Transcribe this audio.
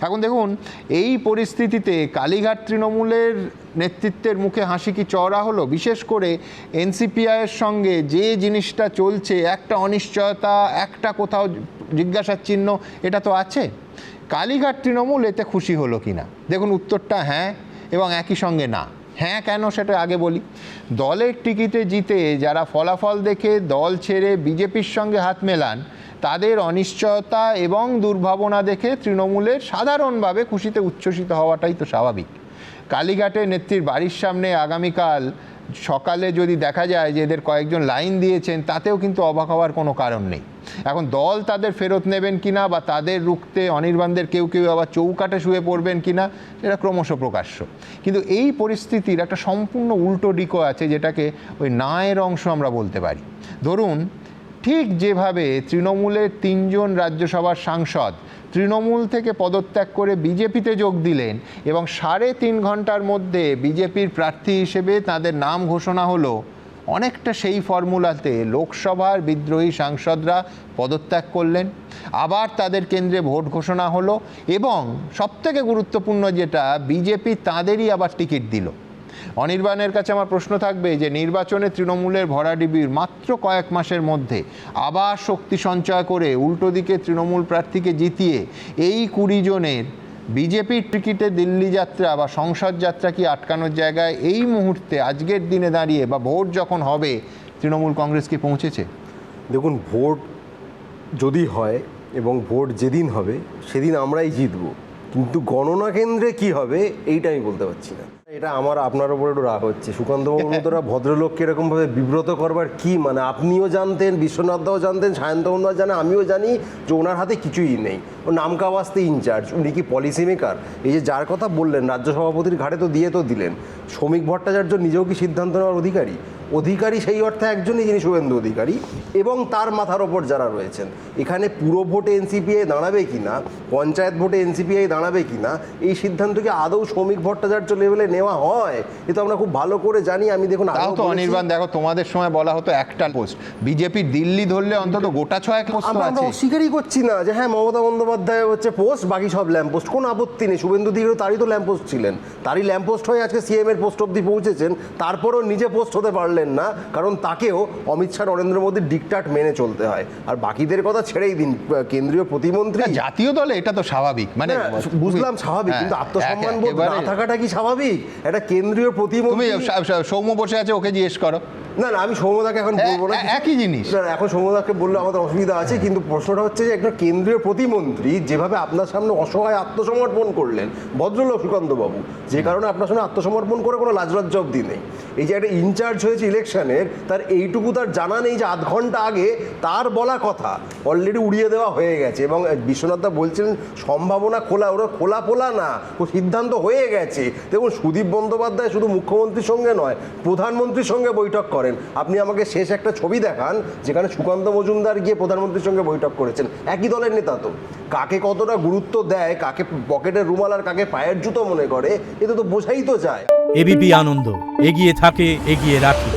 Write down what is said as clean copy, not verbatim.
এখন দেখুন, এই পরিস্থিতিতে কালীঘাট তৃণমূলের নেতৃত্বের মুখে হাসি কি চওড়া হলো? বিশেষ করে এনসিপিআইয়ের সঙ্গে যে জিনিসটা চলছে, একটা অনিশ্চয়তা, একটা কোথাও জিজ্ঞাসার চিহ্ন, এটা তো আছে। কালীঘাট তৃণমূল এতে খুশি হলো কি না? দেখুন, উত্তরটা হ্যাঁ, এবং একই সঙ্গে না। হ্যাঁ কেন সেটা আগে বলি। দলের টিকিটে জিতে যারা ফলাফল দেখে দল ছেড়ে বিজেপির সঙ্গে হাত মেলান, তাদের অনিশ্চয়তা এবং দুর্ভাবনা দেখে তৃণমূলের সাধারণভাবে খুশিতে উচ্ছ্বসিত হওয়াটাই তো স্বাভাবিক। কালীঘাটে নেত্রীর বাড়ির সামনে আগামীকাল সকালে যদি দেখা যায় যে এদের কয়েকজন লাইন দিয়েছেন, তাতেও কিন্তু অবাক হওয়ার কোনো কারণ নেই। এখন দল তাদের ফেরত নেবেন কিনা বা তাদের রুখতে অনির্বাণদের কেউ কেউ আবার চৌকাঠে শুয়ে পড়বেন কিনা, সেটা ক্রমশ প্রকাশ্য। কিন্তু এই পরিস্থিতির একটা সম্পূর্ণ উল্টো দিকও আছে, যেটাকে ওই নায়ের অংশ আমরা বলতে পারি। ধরুন, ঠিক যেভাবে তৃণমূলের 3 জন রাজ্যসভার সাংসদ তৃণমূল থেকে পদত্যাগ করে বিজেপিতে যোগ দিলেন এবং 3.5 ঘন্টার মধ্যে বিজেপির প্রার্থী হিসেবে তাদের নাম ঘোষণা হলো, অনেকটা সেই ফর্মুলাতে লোকসভার বিদ্রোহী সাংসদরা পদত্যাগ করলেন, আবার তাদের কেন্দ্রে ভোট ঘোষণা হলো, এবং সবথেকে গুরুত্বপূর্ণ যেটা, বিজেপি তাদেরই আবার টিকিট দিল। অনির্বাণের কাছে আমার প্রশ্ন থাকবে যে নির্বাচনে তৃণমূলের ভরাডিবির মাত্র কয়েক মাসের মধ্যে আবার শক্তি সঞ্চয় করে উল্টো দিকে তৃণমূল প্রার্থীকে জিতিয়ে এই 20 জনের বিজেপির টিকিটে দিল্লি যাত্রা বা সংসদ যাত্রা কি আটকানোর জায়গায় এই মুহূর্তে আজকের দিনে দাঁড়িয়ে বা ভোট যখন হবে তৃণমূল কংগ্রেস কি পৌঁছেছে? দেখুন, ভোট যদি হয় এবং ভোট যেদিন হবে সেদিন আমরাই জিতব, কিন্তু গণনা কেন্দ্রে কি হবে এইটা আমি বলতে পারছি না। এটা আমার আপনার উপরে একটু রাগ হচ্ছে। সুকান্তবাবুর মতোরা ভদ্রলোককে এরকমভাবে বিব্রত করবার কি মানে? আপনিও জানতেন, বিশ্বনাথদাও জানতেন, সায়ন্তনদা জানে, আমিও জানি যে ওনার হাতে কিছুই নেই। ও নামকা বাস্তে ইনচার্জ, উনি কি পলিসি মেকার? এই যে যার কথা বললেন, রাজ্য সভাপতির ঘাড়ে তো দিয়ে তো দিলেন। শ্রমিক ভট্টাচার্য নিজেও কি সিদ্ধান্ত নেওয়ার অধিকারী? অধিকারী সেই অর্থে একজনই, যিনি শুভেন্দু অধিকারী, এবং তার মাথার ওপর যারা রয়েছেন। এখানে পুরো ভোটে এনসিপিআই দাঁড়াবে কিনা, পঞ্চায়েত ভোটে এনসিপিআই দাঁড়াবে কিনা, এই সিদ্ধান্ত কি আদৌ শ্রমিক ভট্টাচার্য লেভেলে নেওয়া হয়? এ তো আমরা খুব ভালো করে জানি। আমি দেখুন, তাও তো অনির্বাণ, দেখো, তোমাদের সময় বলা হতো একটা পোস্ট, বিজেপি দিল্লি ধরলে অন্তত গোটা 6 পোস্ট আছে। আমরা অস্বীকারই করছি না যে হ্যাঁ, মমতা বন্দ্যোপাধ্যায় হচ্ছে পোস্ট, বাকি সব ল্যাম্পপোস্ট, কোনো আপত্তি নেই। শুভেন্দু অধিকারী তারই তো ল্যাম্পপোস্ট ছিলেন, তারই ল্যাম্পপোস্ট হয়ে আজকে সিএম এর পোস্ট অব্দি পৌঁছেছেন। তারপরও নিজে পোস্ট হতে পারলেন না, কারণ তাকেও অমিত শাহ, নরেন্দ্র মোদীর ডিকটাট মেনে চলতে হয়। আর বাকিদের কথা ছেড়েই দিন, কেন্দ্রীয় প্রতিমন্ত্রী জাতীয় দলে এটা তো স্বাভাবিক, মানে বুঝলাম স্বাভাবিক, কিন্তু আত্মসম্মান বোধ না থাকাটা কি স্বাভাবিক? এটা কেন্দ্রীয় প্রতিমন্ত্রী। সৌম্য বসে আছে, ওকে জিজ্ঞেস করো। না না, আমি সৌম্যদাকে এখন বলবো না, একই জিনিস। এখন সৌম্যদাকে বললে আমাদের অসুবিধা আছে, কিন্তু প্রশ্নটা হচ্ছে যে একটা কেন্দ্রীয় প্রতিমন্ত্রী যেভাবে আপনার সামনে অসহায় আত্মসমর্পণ করলেন, ভদ্রলোক সুকান্তবাবু, যে কারণে আপনার সামনে আত্মসমর্পণ করে কোনো লাজলজ্জা অবধি নেই। এই যে একটা ইনচার্জ হয়েছে ইলেকশনের, তার এইটুকু তার জানা নেই যে 8 ঘন্টা আগে তার বলা কথা অলরেডি উড়িয়ে দেওয়া হয়ে গেছে। এবং বিশ্বনাথদা বলছিলেন সম্ভাবনা খোলা, ওরা খোলা ফোলা না, ও সিদ্ধান্ত হয়ে গেছে। দেখুন, সুদীপ বন্দ্যোপাধ্যায় শুধু মুখ্যমন্ত্রীর সঙ্গে নয়, প্রধানমন্ত্রীর সঙ্গে বৈঠক করেন। আপনি আমাকে শেষ একটা ছবি দেখান যেখানে সুকান্ত মজুমদার গিয়ে প্রধানমন্ত্রীর সঙ্গে বৈঠক করেছেন। একই দলের নেতা তো, কাকে কতটা গুরুত্ব দেয়, কাকে পকেটের রুমাল আর কাকে পায়ের জুতো মনে করে, এটা তো বোঝাই তো যায়। এবিপি আনন্দ, এগিয়ে থাকে, এগিয়ে রাখে।